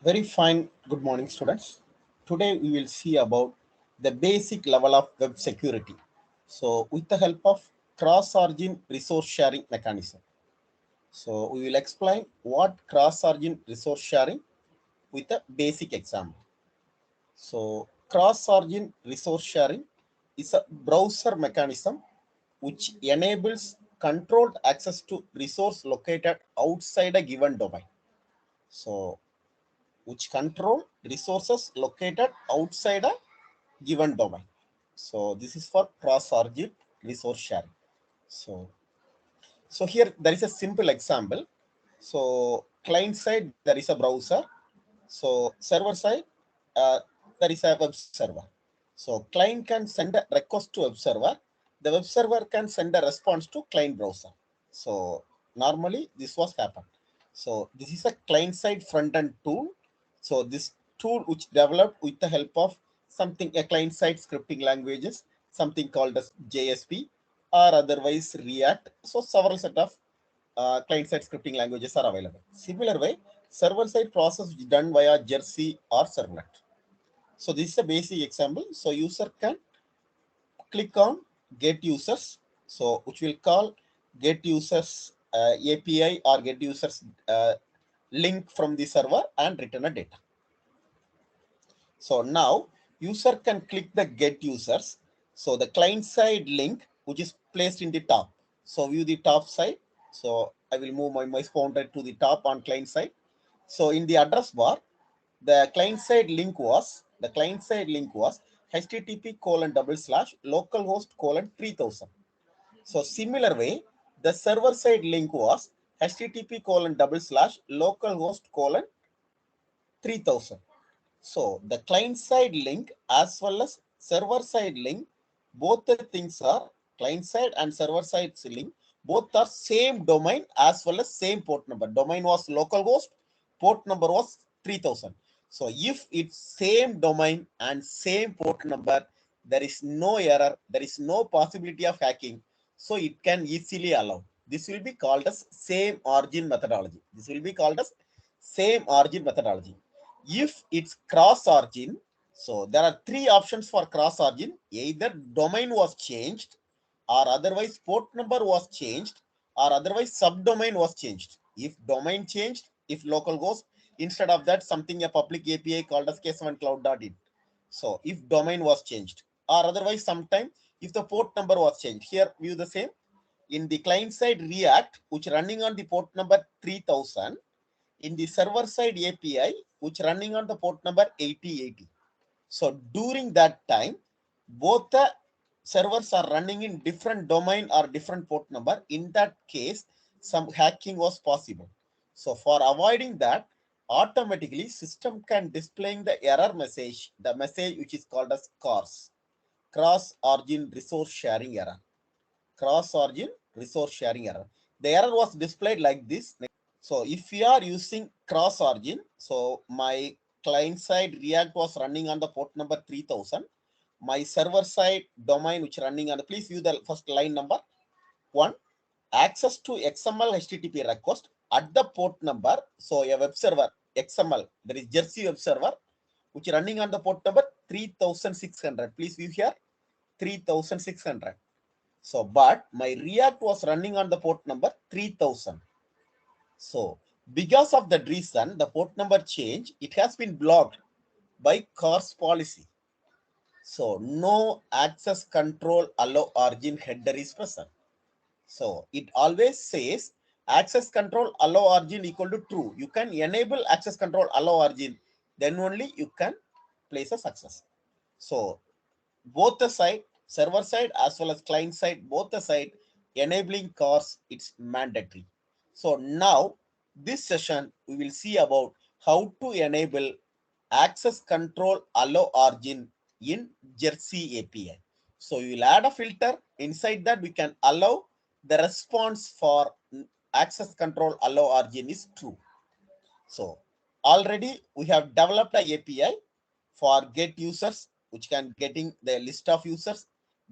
Very fine. Good morning, students. Today we will see about the basic level of web security. So, with the help of cross-origin resource sharing mechanism. So, we will explain what cross-origin resource sharing with a basic example. So, cross-origin resource sharing is a browser mechanism which enables controlled access to resource located outside a given domain. So, which control resources located outside a given domain. So this is for cross-origin resource sharing. So, so here there is a simple example. So client side there is a browser. So server side there is a web server. So client can send a request to web server. The web server can send a response to client browser. So normally this was happened. So this is a client side front end tool. So this tool which developed with the help of something a client side scripting languages, something called as JSP or otherwise React. So several set of client side scripting languages are available. Similar way, server side process is done via Jersey or servlet. So this is a basic example. So user can click on get users. So which will call get users API or get users link from the server and return a data. So now user can click the get users. So the client side link which is placed in the top. So view the top side. So I will move my mouse pointer to the top on client side. So in the address bar, the client side link was http colon double slash localhost colon 3000. So similar way, the server side link was http colon double slash localhost colon 3000. So the client side link as well as server side link, both the things are client side and server side link, both are same domain as well as same port number. Domain was localhost, port number was 3000. So if it's same domain and same port number, there is no error, there is no possibility of hacking. So it can easily allow. This will be called as same origin methodology. This will be called as same origin methodology. If it's cross origin, so there are three options for cross origin. Either domain was changed, or otherwise port number was changed, or otherwise subdomain was changed. If domain changed, if local goes, instead of that something a public API called as k7cloud.in. So if domain was changed, or otherwise sometime if the port number was changed. Here view the same. In the client side React, which running on the port number 3000, in the server side API, which running on the port number 8080. So during that time, both the servers are running in different domain or different port number. In that case, some hacking was possible. So for avoiding that, automatically system can displaying the error message, the message which is called as CORS, cross origin resource sharing error. Cross origin resource sharing error. The error was displayed like this. So if we are using cross origin, so my client side React was running on the port number 3000. My server side domain which running on the, please view the first line number 1. Access to XML HTTP request at the port number. So a web server XML, there is Jersey web server which running on the port number 3600. Please view here 3600. So but my React was running on the port number 3000. So because of that reason, the port number change, it has been blocked by CORS policy. So no access control allow origin header is present. So it always says access control allow origin equal to true. You can enable access control allow origin, then only you can place a success. So both the side, server side as well as client side, both the side enabling CORS, it's mandatory. So now this session we will see about how to enable access control allow origin in Jersey API. So we will add a filter. Inside that we can allow the response for access control allow origin is true. So already we have developed a API for get users, which can getting the list of users,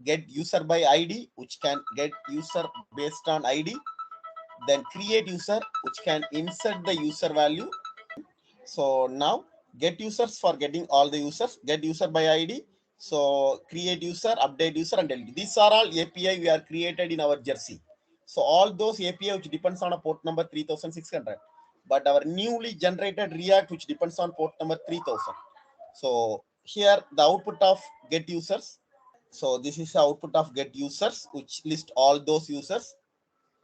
get user by ID, which can get user based on ID, then create user, which can insert the user value. So now get users for getting all the users, get user by ID. So create user, update user and delete. These are all API we are created in our jersey. So all those API which depends on a port number 3600, but our newly generated React which depends on port number 3000. So here the output of get users. So this is the output of get users which list all those users.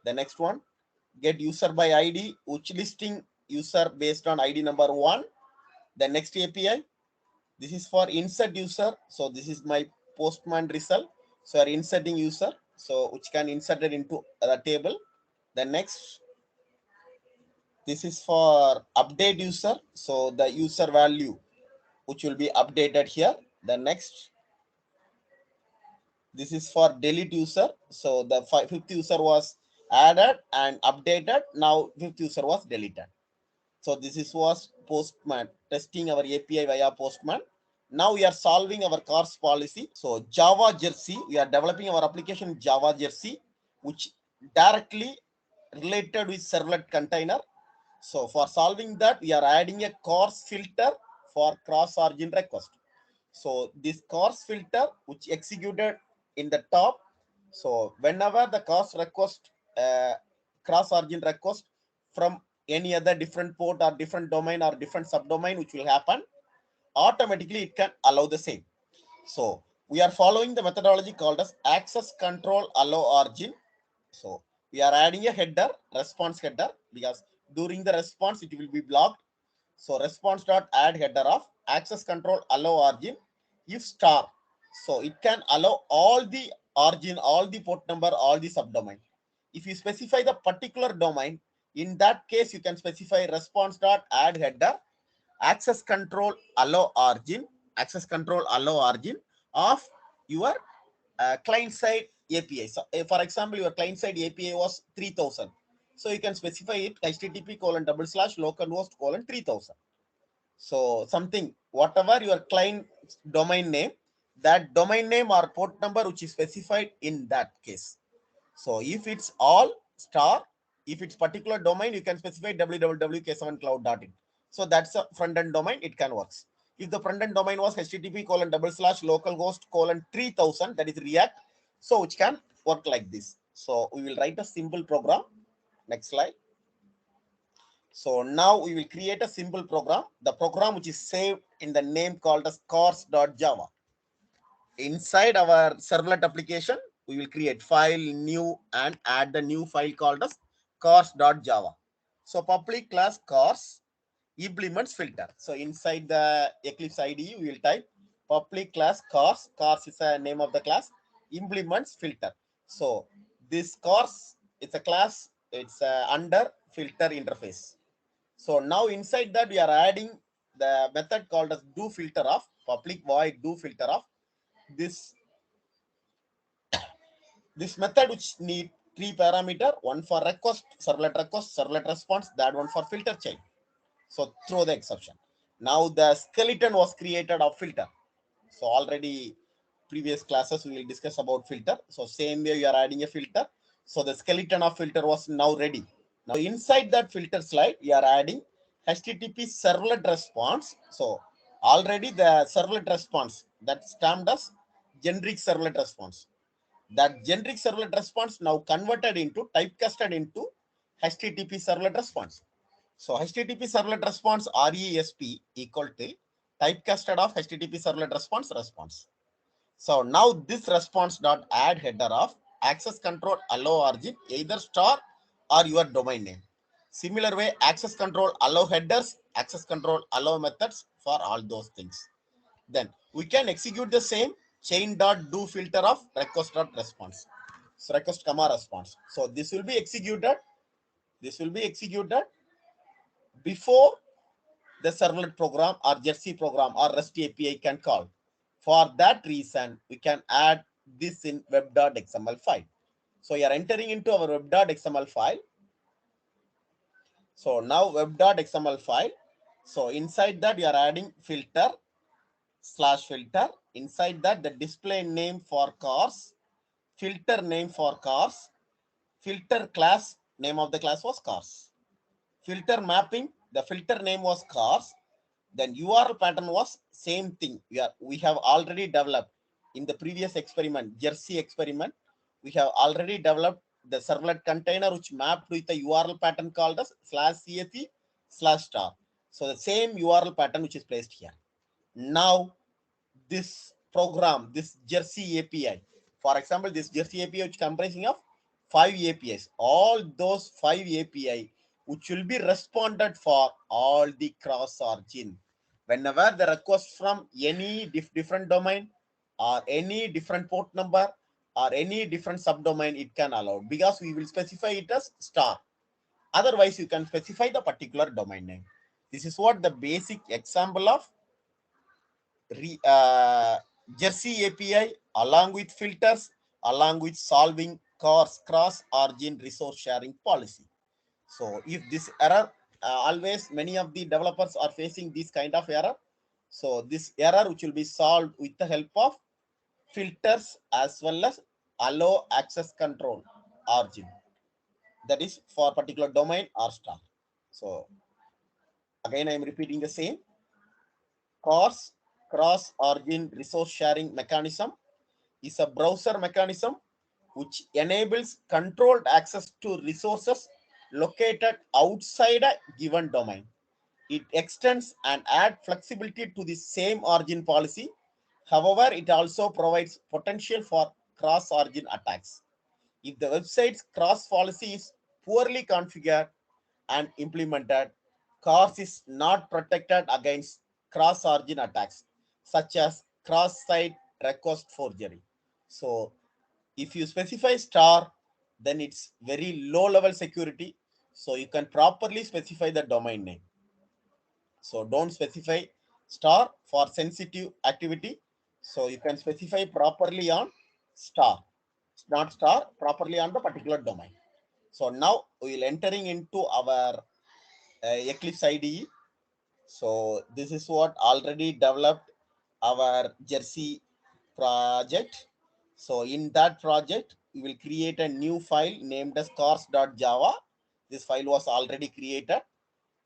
The next one, get user by ID which listing user based on ID number 1. The next API, this is for insert user. So this is my Postman result. So are inserting user, so which can insert it into the table. The next, this is for update user. So the user value which will be updated here. The next, this is for delete user. So the fifth user was added and updated. Now fifth user was deleted. So this is was Postman, testing our API via Postman. Now we are solving our CORS policy. So Java Jersey, we are developing our application Java Jersey, which directly related with servlet container. So for solving that, we are adding a CORS filter for cross-origin request. So this CORS filter, which executed in the top. So whenever the CORS request, cross-origin request from any other different port or different domain or different subdomain which will happen, automatically it can allow the same. So we are following the methodology called as access control allow origin. So we are adding a header, response header, because during the response it will be blocked. So response dot add header of access control allow origin if star. So it can allow all the origin, all the port number, all the subdomain. If you specify the particular domain, in that case you can specify response dot add header access control allow origin, access control allow origin of your client side API. So for example, your client side API was 3000. So you can specify it http://localhost:3000. So something, whatever your client domain name, that domain name or port number which is specified in that case. So if it's all star, if it's particular domain, you can specify www.k7cloud.in. So that's a front end domain, it can work. If the front end domain was http://localhost:3000, that is React, so which can work like this. So we will write a simple program. Next slide. So now we will create a simple program. The program which is saved in the name called as CORS.java. Inside our servlet application, we will create file new and add the new file called as CORS.java. So public class CORS implements filter. So inside the Eclipse IDE, we will type public class CORS. CORS is the name of the class. Implements filter. So this CORS, it's a class. It's under filter interface. So now inside that we are adding the method called as do filter of public void do filter of this method which need three parameter, one for request, servlet response, that one for filter chain. So throw the exception. Now the skeleton was created of filter. So already previous classes we will discuss about filter. So same way we are adding a filter. So the skeleton of filter was now ready. Now inside that filter slide, we are adding HTTP servlet response. So already the servlet response that stamped as generic servlet response. That generic servlet response now converted into typecasted into HTTP servlet response. So HTTP servlet response RESP equal to typecasted of HTTP servlet response. So now this response dot add header of access control allow origin either star or your domain name. Similar way, access control allow headers, access control allow methods for all those things. Then we can execute the same chain dot do filter of request dot response. So request comma response. So this will be executed. This will be executed before the servlet program or Jersey program or REST API can call. For that reason, we can add this in web.xml file. So you are entering into our web.xml file. So now web.xml file. So inside that, you are adding filter /filter. Inside that, the display name for CORS, filter name for CORS, filter class, name of the class was CORS. Filter mapping, the filter name was CORS. Then URL pattern was same thing. We have already developed in the previous experiment, Jersey experiment. We have already developed the servlet container which mapped with the URL pattern called as /CSE/star. So the same URL pattern which is placed here. Now this program, this Jersey API, for example, this Jersey API which comprising of 5 APIs, all those 5 API which will be responded for all the cross origin. Whenever the request from any different domain or any different port number or any different subdomain, it can allow, because we will specify it as star. Otherwise, you can specify the particular domain name. This is what the basic example of Jersey API along with filters, along with solving CORS cross origin resource sharing policy. So if this error, always many of the developers are facing this kind of error. So this error which will be solved with the help of filters as well as allow access control origin. That is for particular domain or star. So again, I am repeating the same. CORS cross origin resource sharing mechanism is a browser mechanism which enables controlled access to resources located outside a given domain. It extends and adds flexibility to the same origin policy. However, it also provides potential for cross-origin attacks. If the website's cross policy is poorly configured and implemented, CORS is not protected against cross-origin attacks, such as cross-site request forgery. So if you specify star, then it's very low level security. So you can properly specify the domain name. So don't specify star for sensitive activity. So you can specify properly on star, not star, properly on the particular domain. So now we will entering into our Eclipse IDE. So this is what already developed our Jersey project. So in that project, we will create a new file named as CORS.java. This file was already created.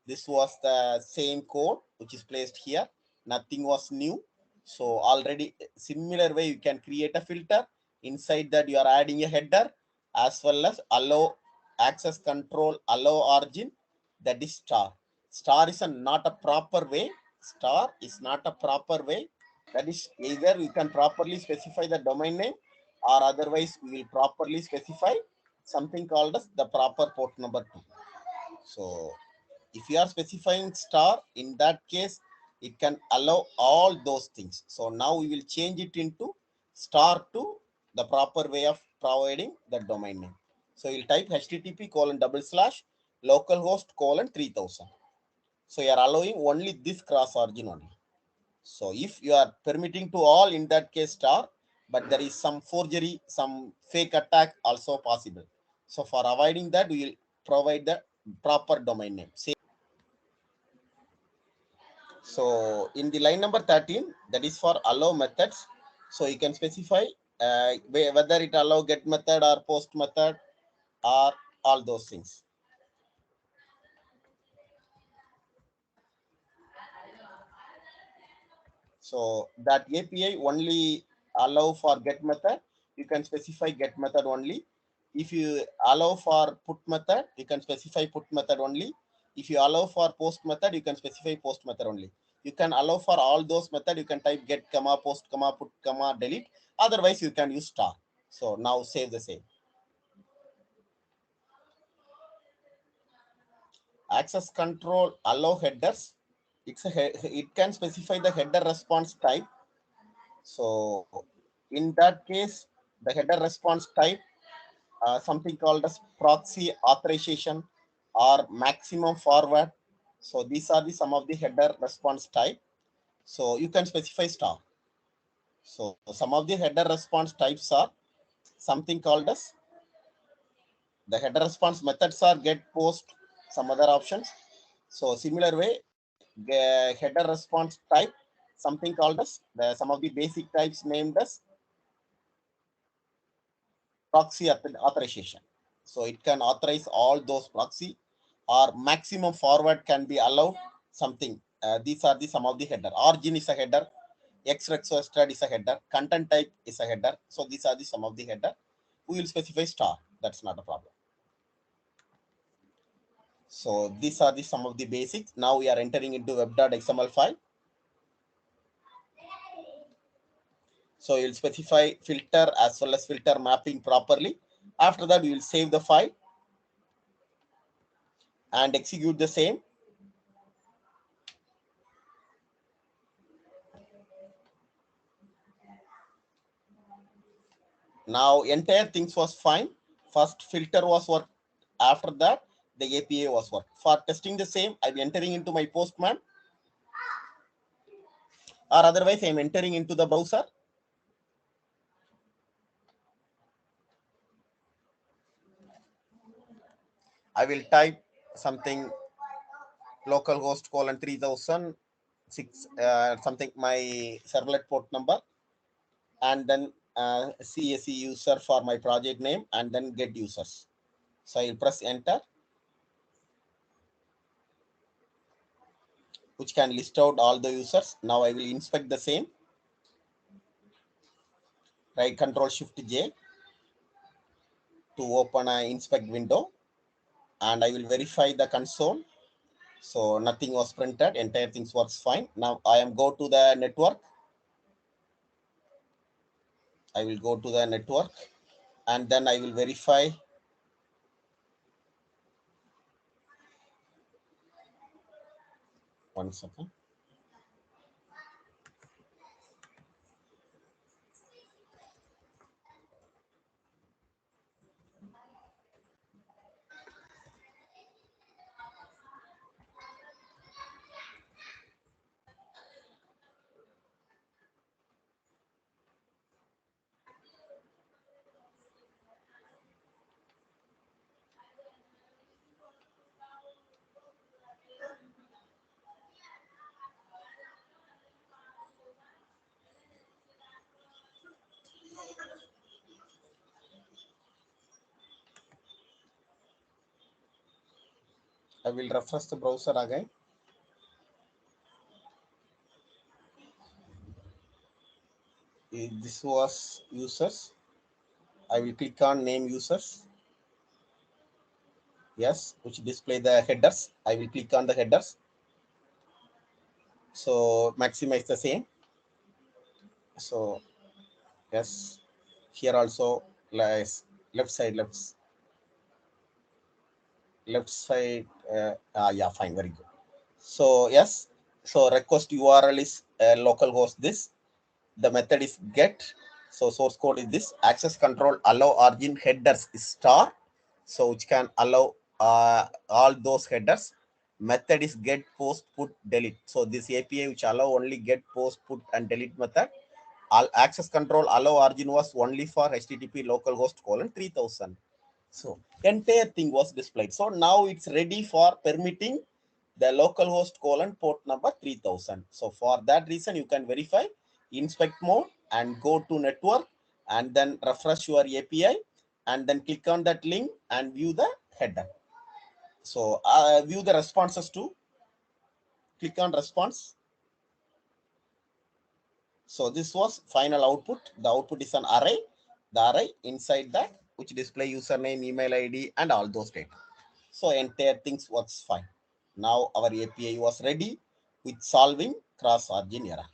This was the same code which is placed here. Nothing was new. So already similar way you can create a filter. Inside that you are adding a header as well as allow access control, allow origin, that is star. Star is not a proper way. Star is not a proper way. That is either you can properly specify the domain name or otherwise we will properly specify something called as the proper port number 2. So if you are specifying star, in that case, it can allow all those things. So now we will change it into star to the proper way of providing the domain name. So you'll type http://localhost:3000. So you are allowing only this cross origin only. So if you are permitting to all, in that case star, but there is some forgery, some fake attack also possible. So for avoiding that, we will provide the proper domain name. So in the line number 13, that is for allow methods. So you can specify whether it allow get method or post method or all those things. So that API only allow for get method, you can specify get method only. If you allow for put method, you can specify put method only. If you allow for post method, you can specify post method only. You can allow for all those method, you can type get comma post comma put comma delete. Otherwise you can use star. So now save the same. Access control allow headers. It can specify the header response type. So in that case, the header response type, something called as proxy authorization or maximum forward. So these are the some of the header response type. So you can specify star. So some of the header response types are something called as the header response methods are get, post, some other options. So similar way, the header response type, something called as some of the basic types named as proxy authorization. So it can authorize all those proxy, or maximum forward can be allowed something. these are the some of the header. Origin is a header, X-Rexostrad is a header, content type is a header. So these are the some of the header. We will specify star. That's not a problem. So these are the some of the basics. Now we are entering into web.xml file. So you'll specify filter as well as filter mapping properly. After that, you will save the file and execute the same. Now entire things was fine. First filter was work. After that, the API was work. For testing the same, I'm entering into my Postman, or otherwise I'm entering into the browser. I will type something localhost colon 3006 something my servlet port number, and then CSE user for my project name, and then get users. So I'll press enter, which can list out all the users. Now I will inspect the same. Right Control Shift J to open an inspect window, and I will verify the console. So nothing was printed, entire things works fine. Now I am go to the network. I will go to the network, and then I will verify. One second. I will refresh the browser again. This was users. I will click on name users. Yes, which display the headers. I will click on the headers. So maximize the same. So yes, here also left side. Yeah, fine, very good. So yes, so request URL is localhost this. The method is get. So source code is this. Access control allow origin headers is star. So which can allow all those headers. Method is get, post, put, delete. So this API which allow only get, post, put, and delete method. All access control allow origin was only for HTTP localhost colon 3000. So entire thing was displayed. So now it's ready for permitting the localhost colon port number 3000. So for that reason, you can verify inspect mode and go to network, and then refresh your API, and then click on that link and view the header. So view the responses too. Click on response. So this was final output. The output is an array. The array inside that which display username, email ID, and all those data. So entire things works fine. Now our API was ready with solving cross-origin error.